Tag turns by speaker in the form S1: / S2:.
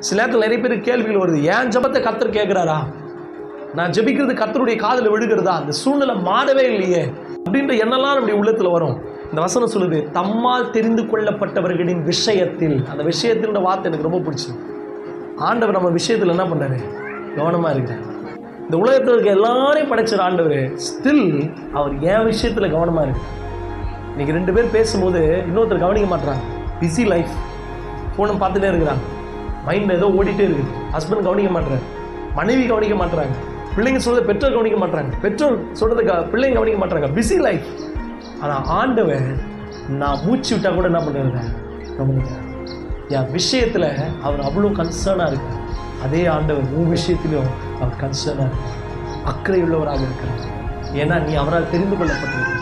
S1: சில நேரத்தில் நிறைய பேர் கேள்விகள் வருது, ஏன் ஜெபத்தை கர்த்தர் கேட்குறாரா, நான் ஜெபிக்கிறது கர்த்தருடைய காதில் விழுகிறதா, அந்த சூழ்நிலை மாறவே இல்லையே அப்படின்ற எண்ணெல்லாம் நம்முடைய உள்ளத்தில் வரும். இந்த வசனம் சொல்லுது, தம்மால் தெரிந்து கொள்ளப்பட்டவர்களின் விஷயத்தில். அந்த விஷயத்தில்ன்ற வார்த்தை எனக்கு ரொம்ப பிடிச்சது. ஆண்டவர் நம்ம விஷயத்தில் என்ன பண்ணுறாரு, கவனமாக இருக்கிறார். இந்த உலகத்தில் இருக்க எல்லாரையும் படைச்சிற ஆண்டவர் ஸ்டில் அவர் என் விஷயத்தில் கவனமாக இருக்கிறார். இன்றைக்கி 2 பேர் பேசும்போது இன்னொருத்தர் கவனிக்க மாட்டுறாங்க, பிஸி லைஃப், ஃபோனை பார்த்துட்டே இருக்கிறாங்க, மைண்டில் ஏதோ ஓடிட்டே இருக்குது. ஹஸ்பண்ட் கவனிக்க மாட்டுறாரு, மனைவி கவனிக்க மாட்டுறாங்க, பிள்ளைங்க சொல்கிறத பெற்றோர் கவனிக்க மாட்டுறாங்க, பெற்றோர் சொல்கிறத பிள்ளைங்க கவனிக்க மாட்டுறாங்க, பிஸி லைஃப். ஆனால் ஆண்டவர் நான் மூச்சு விட்டால் கூட என்ன பண்ணுறாரு, கவனிக்கிறார். என் விஷயத்தில் அவர் அவ்வளோ கன்சர்னாக இருக்கார். அதே ஆண்டவர் உன் விஷயத்திலும் அவர் கன்சர்னாக இருக்கார், அக்கறை உள்ளவராக இருக்கிறார். ஏன்னா நீ அவரால் தெரிந்து கொள்ளப்பட்டிருக்க.